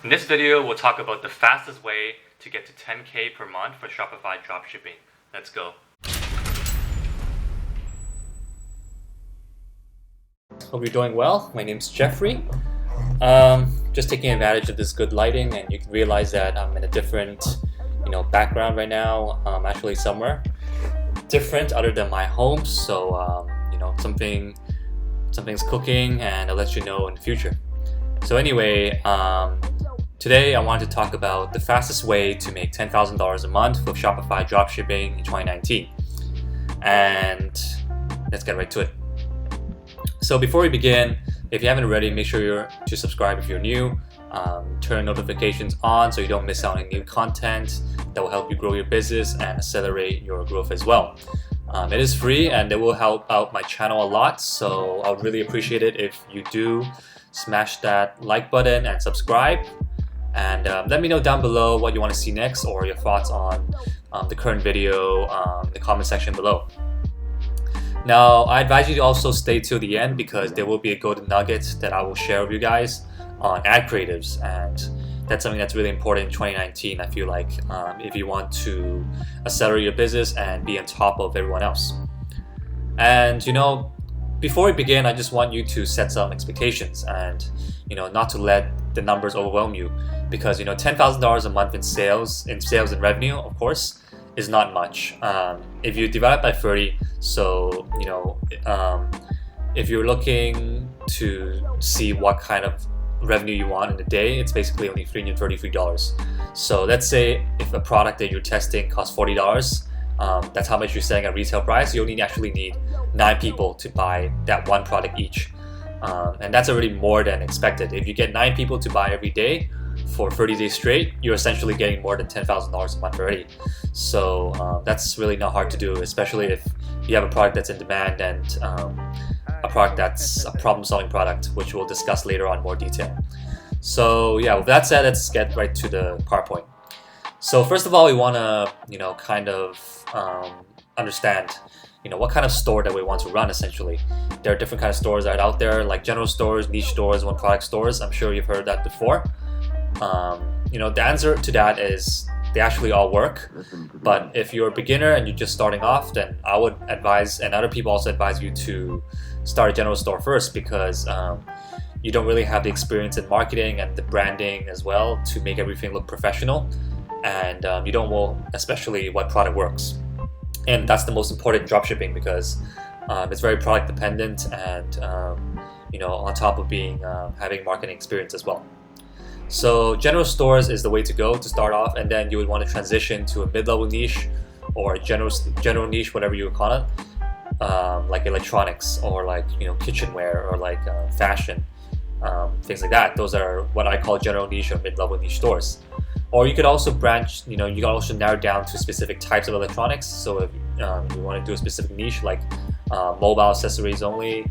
In this video, we'll talk about the fastest way to get to 10K per month for Shopify dropshipping. Let's go. Hope you're doing well. My name's Jeffrey. Just taking advantage of this good lighting, and you can realize that I'm in a different, background right now. I'm actually somewhere different other than my home. So, something's cooking, and I'll let you know in the future. So anyway, today I wanted to talk about the fastest way to make $10,000 a month with Shopify dropshipping in 2019. And let's get right to it. So before we begin, if you haven't already, make sure to subscribe if you're new. Turn notifications on so you don't miss out on new content that will help you grow your business and accelerate your growth as well. It is free and it will help out my channel a lot, so I would really appreciate it if you do smash that like button and subscribe. And let me know down below what you want to see next or your thoughts on the current video in the comment section below. Now, I advise you to also stay till the end because there will be a golden nugget that I will share with you guys on ad creatives, and that's something that's really important in 2019. I feel like if you want to accelerate your business and be on top of everyone else. And before we begin, I just want you to set some expectations and not to let the numbers overwhelm you, because $10,000 a month in sales and revenue, of course, is not much. If you divide it by 30, so if you're looking to see what kind of revenue you want in a day, it's basically only $333. So let's say if a product that you're testing costs $40, that's how much you're selling at retail price. You only actually need 9 people to buy that one product each, and that's already more than expected. If you get 9 people to buy every day for 30 days straight, you're essentially getting more than $10,000 a month already. So that's really not hard to do, especially if you have a product that's in demand and a product that's a problem-solving product, which we'll discuss later on in more detail. So yeah, with that said, let's get right to the PowerPoint. So first of all, we want to understand what kind of store that we want to run. Essentially, there are different kinds of stores that are out there, like general stores, niche stores, one product stores. I'm sure you've heard that before. The answer to that is they actually all work. But if you're a beginner and you're just starting off, then I would advise, and other people also advise you to start a general store first, because you don't really have the experience in marketing and the branding as well to make everything look professional, and you don't know especially what product works. And that's the most important in dropshipping, because it's very product dependent, and on top of being having marketing experience as well. So general stores is the way to go to start off, and then you would want to transition to a mid-level niche or general niche, whatever you would call it, like electronics or like kitchenware or like fashion, things like that. Those are what I call general niche or mid-level niche stores. Or you could also branch, you can also narrow down to specific types of electronics. So if you want to do a specific niche like mobile accessories only,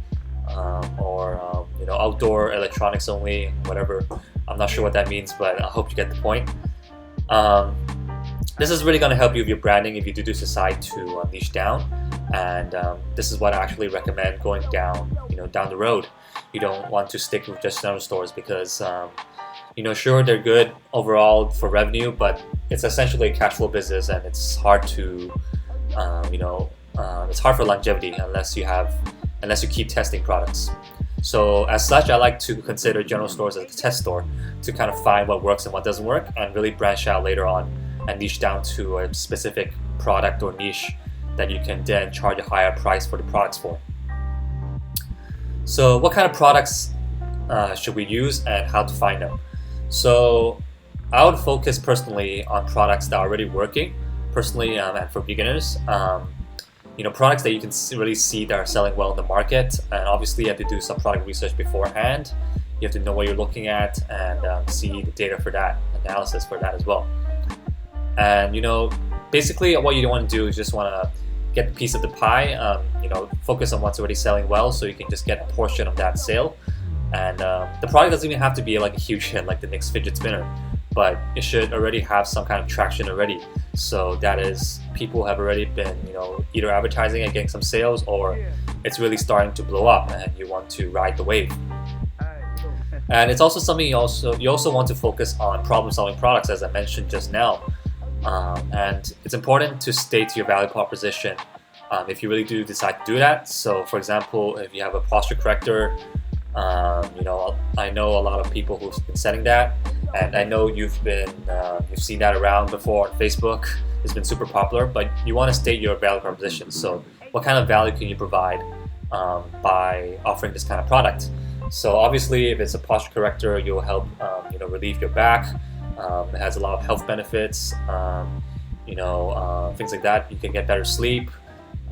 or outdoor electronics only, whatever. I'm not sure what that means, but I hope you get the point. This is really going to help you with your branding if you do decide to niche down, and this is what I actually recommend going down the road. You don't want to stick with just general stores because sure, they're good overall for revenue, but it's essentially a cash flow business, and it's hard to it's hard for longevity unless you keep testing products. So as such, I like to consider general stores as a test store to kind of find what works and what doesn't work, and really branch out later on and niche down to a specific product or niche that you can then charge a higher price for the products for. So what kind of products should we use and how to find them? So I would focus personally on products that are already working, personally, and for beginners. Products that you can really see that are selling well in the market, and obviously you have to do some product research beforehand. You have to know what you're looking at and see the data for that, analysis for that as well. And basically what you want to do is just want to get the piece of the pie. Focus on what's already selling well, so you can just get a portion of that sale. And the product doesn't even have to be like a huge hit like the next fidget spinner, but it should already have some kind of traction already. So that is, people have already been either advertising and getting some sales, or it's really starting to blow up and you want to ride the wave. And it's also something you also want to focus on problem-solving products, as I mentioned just now. And it's important to state your value proposition if you really do decide to do that. So, for example, if you have a posture corrector, I know a lot of people who've been selling that, and I know you've seen that around before on Facebook. It's been super popular, but you want to state your value proposition. So, what kind of value can you provide by offering this kind of product? So obviously, if it's a posture corrector, you'll help relieve your back. It has a lot of health benefits, things like that. You can get better sleep.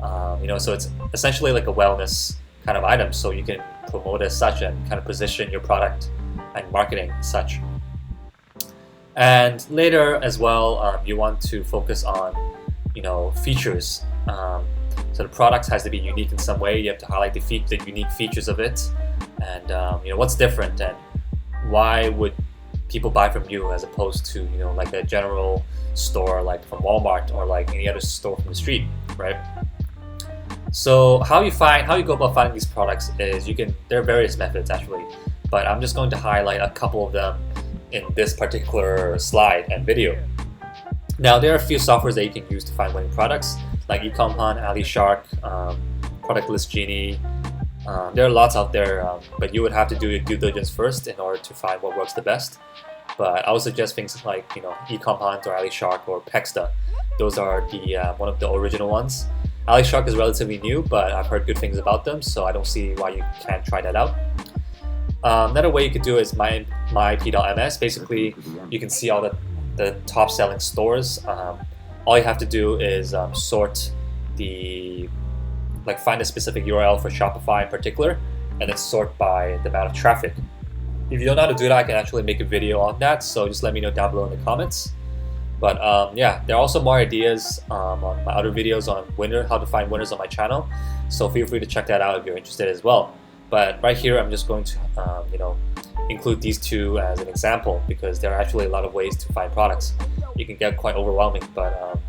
So it's essentially like a wellness kind of item. So you can promote it as such and kind of position your product and marketing as such. And later as well, you want to focus on features. So the product has to be unique in some way. You have to highlight the unique features of it, and what's different, and why would people buy from you as opposed to like a general store like from Walmart or like any other store from the street, right? So how you go about finding these products is there are various methods actually, but I'm just going to highlight a couple of them in this particular slide and video. Now there are a few softwares that you can use to find winning products, like 𝗘-𝗰𝗀𝗀𝗃, AliShark, Product List Genie. There are lots out there, but you would have to do your due diligence first in order to find what works the best. But I would suggest things like 𝗘-𝗰𝗀𝗃 or AliShark or Pexta. Those are one of the original ones. AliShark is relatively new, but I've heard good things about them, so I don't see why you can't try that out. Another way you could do is myip.ms. Basically, you can see all the top selling stores. All you have to do is find a specific URL for Shopify in particular, and then sort by the amount of traffic. If you don't know how to do that, I can actually make a video on that, so just let me know down below in the comments. But there are also more ideas on my other videos on how to find winners on my channel, so feel free to check that out if you're interested as well. But right here, I'm just going to include these two as an example, because there are actually a lot of ways to find products. It can get quite overwhelming, but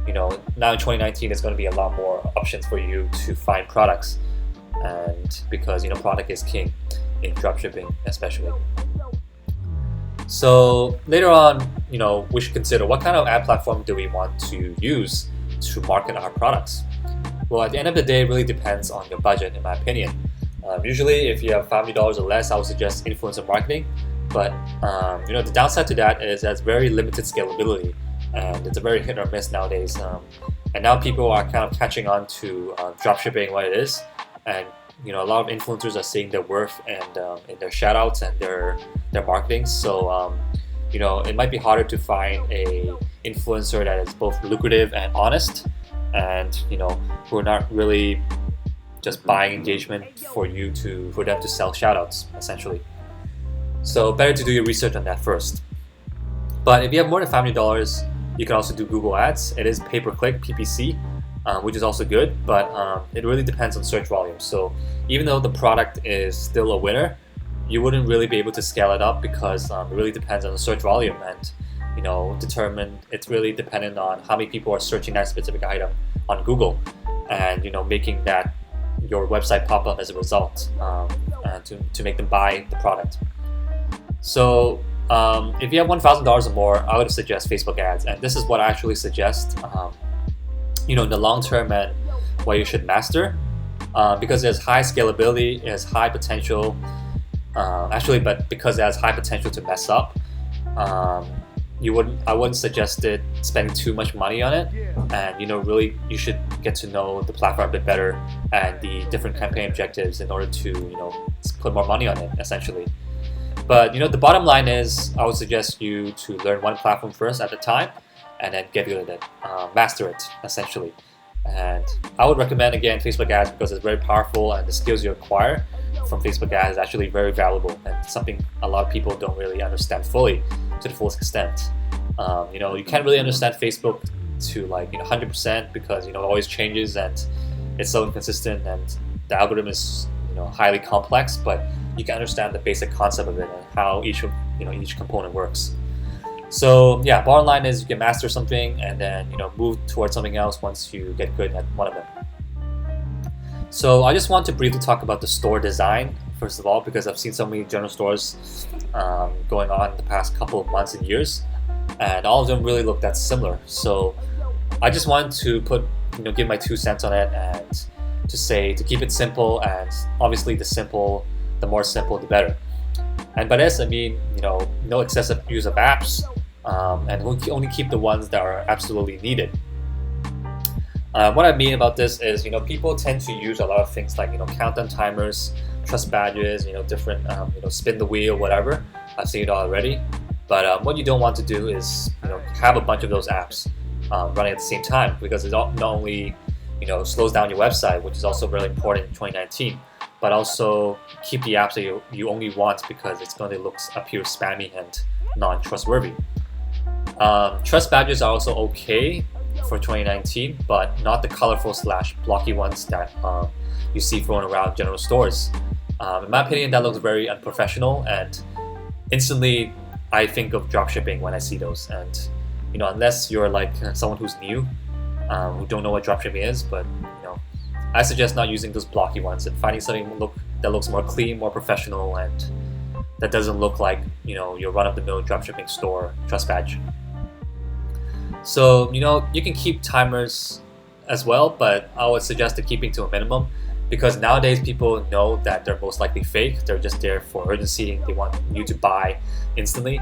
now in 2019, there's going to be a lot more options for you to find products, and because product is king in dropshipping especially. So later on, we should consider what kind of ad platform do we want to use to market our products. Well, at the end of the day, it really depends on your budget, in my opinion. Usually, if you have $500 or less, I would suggest influencer marketing. But the downside to that is that's very limited scalability, and it's a very hit or miss nowadays. And now people are kind of catching on to dropshipping, what it is, and a lot of influencers are seeing their worth and in their shoutouts and their marketing. So it might be harder to find a influencer that is both lucrative and honest, and who are not really just buying engagement for them to sell shoutouts essentially. So better to do your research on that first. But if you have more than $500, you can also do Google Ads. It is pay-per-click, PPC, which is also good, but it really depends on search volume. So even though the product is still a winner, you wouldn't really be able to scale it up because it really depends on the search volume, and it's really dependent on how many people are searching that specific item on Google, and making that your website pop up as a result, to make them buy the product. So if you have $1,000 or more, I would suggest Facebook ads, and this is what I actually suggest in the long term and what you should master, because there's high scalability, it has high potential, but because it has high potential to mess up, I wouldn't suggest spending too much money on it, and really you should get to know the platform a bit better and the different campaign objectives in order to put more money on it essentially. But the bottom line is, I would suggest you to learn one platform first at a time, and then get good at it, master it essentially. And I would recommend again Facebook ads because it's very powerful, and the skills you acquire from Facebook ads is actually very valuable, and something a lot of people don't really understand fully to the fullest extent. You can't really understand Facebook to 100% because it always changes and it's so inconsistent, and the algorithm is highly complex, but you can understand the basic concept of it and how each component works. So yeah, bottom line is you can master something and then move towards something else once you get good at one of them. So I just want to briefly talk about the store design first of all, because I've seen so many general stores going on the past couple of months and years, and all of them really look that similar. So I just wanted to give my 2 cents on it, and to keep it simple, and obviously the more simple the better. And by this I mean, no excessive use of apps, and we'll only keep the ones that are absolutely needed. What I mean about this is, people tend to use a lot of things like, countdown timers, trust badges, different, spin the wheel, whatever. I've seen it already. But what you don't want to do is, have a bunch of those apps running at the same time, because it not only, slows down your website, which is also really important in 2019, but also keep the apps that you only want, because it's going to appear spammy and non-trustworthy. Trust badges are also okay for 2019, but not the colorful / blocky ones that you see thrown around general stores. In my opinion, that looks very unprofessional, and instantly I think of dropshipping when I see those. And unless you're like someone who's new, who don't know what dropshipping is, but I suggest not using those blocky ones and finding something that looks more clean, more professional, and that doesn't look like your run-of-the-mill dropshipping store trust badge. So you can keep timers as well, but I would suggest keeping to a minimum, because nowadays people know that they're most likely fake. They're just there for urgency. They want you to buy instantly,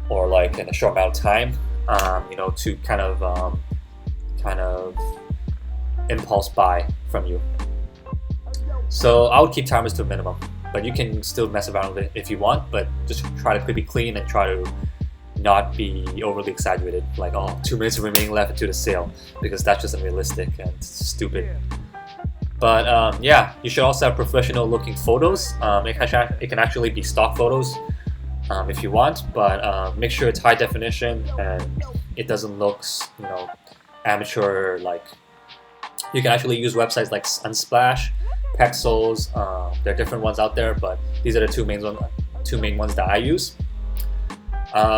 or like in a short amount of time, to kind of impulse buy from you. So I would keep timers to a minimum, but you can still mess around with it if you want, but just try to be clean and try to not be overly exaggerated, like 2 minutes remaining left into the sale, because that's just unrealistic and stupid. But yeah, you should also have professional looking photos. It can actually be stock photos if you want, but make sure it's high definition and it doesn't look amateur. Like, you can actually use websites like Unsplash, Pexels. There are different ones out there, but these are the two main ones that I use.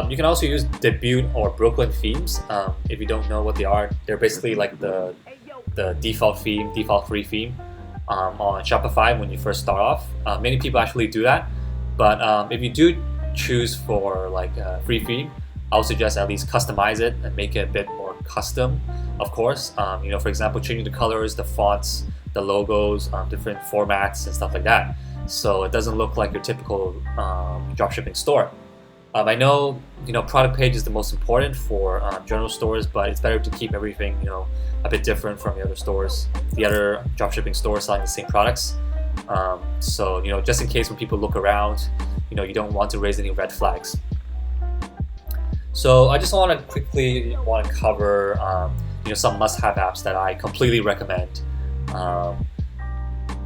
You can also use Debut or Brooklyn themes. If you don't know what they are, they're basically like the default free theme on Shopify when you first start off. Many people actually do that, but if you do choose for like a free theme, I would suggest at least customize it and make it a bit more custom, of course. For example, changing the colors, the fonts, the logos, different formats and stuff like that, so it doesn't look like your typical dropshipping store. I know product page is the most important for general stores, but it's better to keep everything a bit different from the other dropshipping stores selling the same products. So just in case when people look around, you don't want to raise any red flags. So I just want to quickly cover some must-have apps that I completely recommend.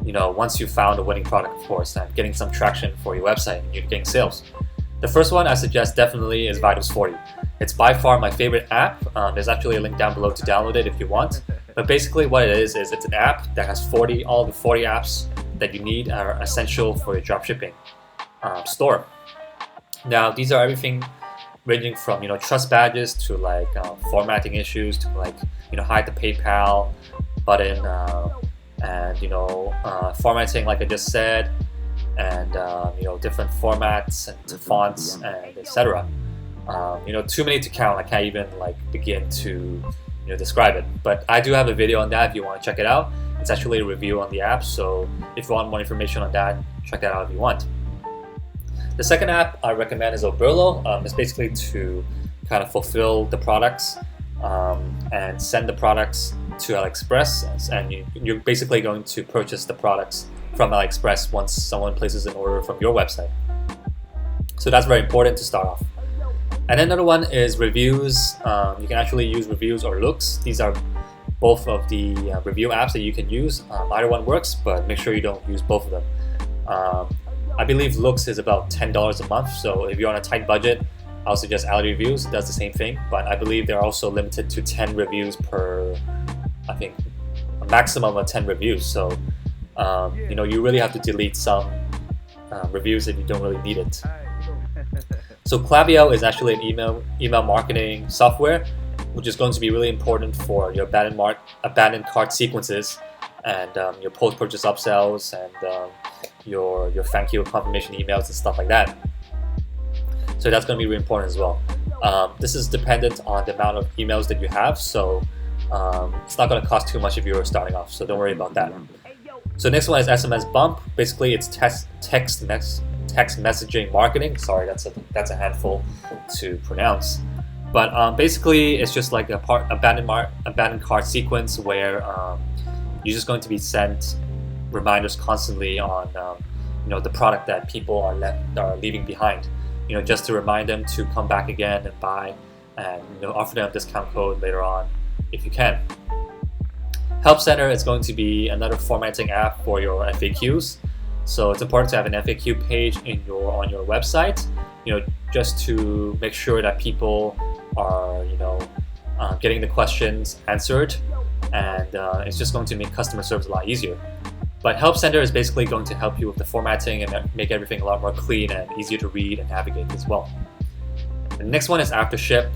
Once you've found a winning product, of course, and getting some traction for your website and you're getting sales. The first one I suggest definitely is Vitals40. It's by far my favorite app. There's actually a link down below to download it if you want. But basically what it is it's an app that has all the 40 apps that you need are essential for your dropshipping store. Now these are everything ranging from trust badges to like formatting issues to like hide the PayPal button and formatting like I just said, and different formats and fonts and etc. Too many to count. I can't even begin to describe it. But I do have a video on that if you want to check it out. It's actually a review on the app, so if you want more information on that, check that out if you want. The second app I recommend is 𝗿𝗲𝘀. It's basically to kind of fulfill the products and send the products to AliExpress, and you're basically going to purchase the products from AliExpress once someone places an order from your website. So that's very important to start off. And then another one is reviews. You can actually use reviews or looks. These are both of the review apps that you can use. Either one works, but make sure you don't use both of them. I believe looks is about $10 a month, so if you're on a tight budget, I'll suggest Ali Reviews. It does the same thing, but I believe they're also limited to 10 reviews per, I think, a maximum of 10 reviews. So you really have to delete some reviews if you don't really need it. So Klaviyo is actually an email marketing software, which is going to be really important for your abandoned cart sequences and your post-purchase upsells and your thank you confirmation emails and stuff like that. So that's going to be really important as well. This is dependent on the amount of emails that you have, so it's not going to cost too much if you're starting off, so don't worry about that. So next one is SMS bump. Basically, it's text messaging marketing. Sorry, that's a handful to pronounce. But basically, it's just like a abandoned cart sequence where you're just going to be sent reminders constantly on the product that people are leaving behind. Just to remind them to come back again and buy, and offer them a discount code later on if you can. Help Center is going to be another formatting app for your FAQs. So it's important to have an FAQ page on your website, just to make sure that people are getting the questions answered, and it's just going to make customer service a lot easier. But Help Center is basically going to help you with the formatting and make everything a lot more clean and easier to read and navigate as well. The next one is After Ship,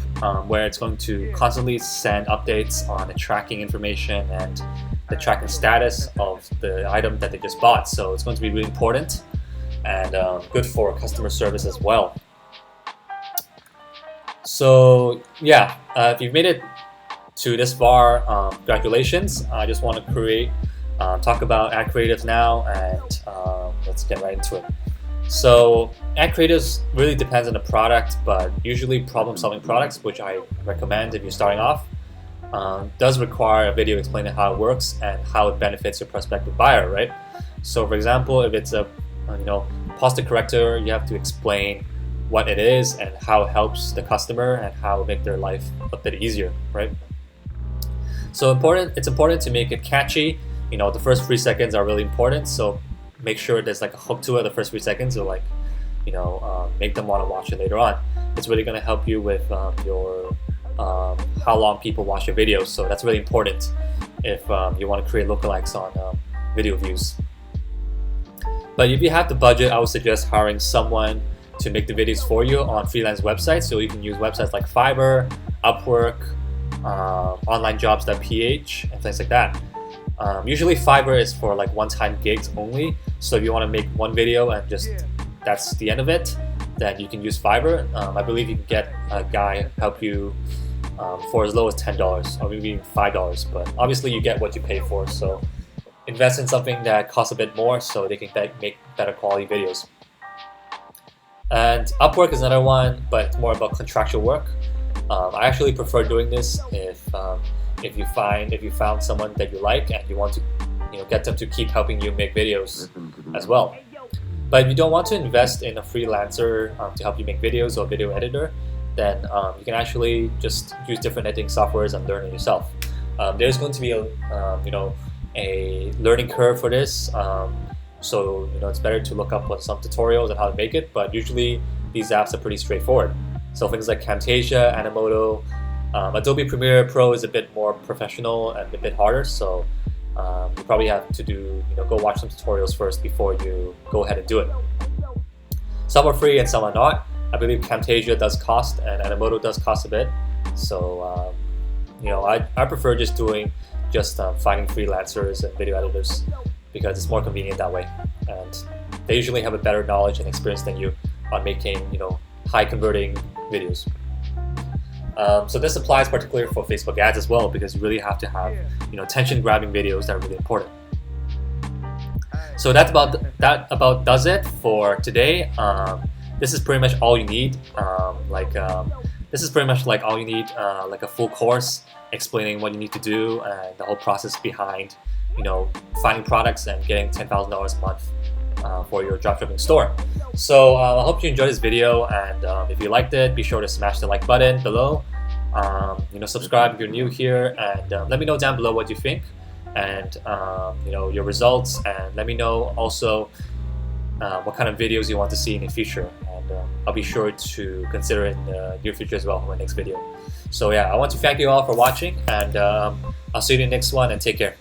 where it's going to constantly send updates on the tracking information and the tracking status of the item that they just bought. So it's going to be really important and good for customer service as well. So yeah, if you've made it to this far, congratulations. I just want to talk about ad creatives now, and let's get right into it. So ad creatives really depends on the product, but usually problem-solving products, which I recommend if you're starting off, does require a video explaining how it works and how it benefits your prospective buyer, right? So for example, if it's a posture corrector, you have to explain what it is and how it helps the customer and how it makes their life a bit easier, right? So it's important to make it catchy. The first 3 seconds are really important, so make sure there's like a hook to it the first 3 seconds, or make them want to watch it later on. It's really going to help you with your how long people watch your videos, so that's really important if you want to create lookalikes on video views. But if you have the budget, I would suggest hiring someone to make the videos for you on freelance websites. So you can use websites like Fiverr, Upwork, onlinejobs.ph, and things like that. Usually Fiverr is for like one-time gigs only, so if you want to make one video and just that's the end of it, then you can use Fiverr. I believe you can get a guy help you for as low as $10 or maybe even $5, but obviously you get what you pay for, so invest in something that costs a bit more so they can make better quality videos. And Upwork is another one, but it's more about contractual work. I actually prefer doing this if you found someone that you like and you want to get them to keep helping you make videos as well. But if you don't want to invest in a freelancer to help you make videos or video editor, then you can actually just use different editing softwares and learn it yourself. There's going to be a learning curve for this, so it's better to look up on some tutorials on how to make it, but usually these apps are pretty straightforward. So things like Camtasia, Animoto, Adobe Premiere Pro is a bit more professional and a bit harder, so you probably have to go watch some tutorials first before you go ahead and do it. Some are free and some are not. I believe Camtasia does cost and Animoto does cost a bit, so I prefer just finding freelancers and video editors because it's more convenient that way, and they usually have a better knowledge and experience than you on making high converting videos. So this applies particularly for Facebook ads as well, because you really have to have attention grabbing videos that are really important. So that about does it for today. This is pretty much all you need. This is pretty much like all you need, like a full course explaining what you need to do and the whole process behind finding products and getting $10,000 a month for your dropshipping store. So I hope you enjoyed this video, and if you liked it, be sure to smash the like button below. Subscribe if you're new here, and let me know down below what you think and your results, and let me know also what kind of videos you want to see in the future, and I'll be sure to consider it in the near future as well for my next video. So yeah, I want to thank you all for watching, and I'll see you in the next one, and take care.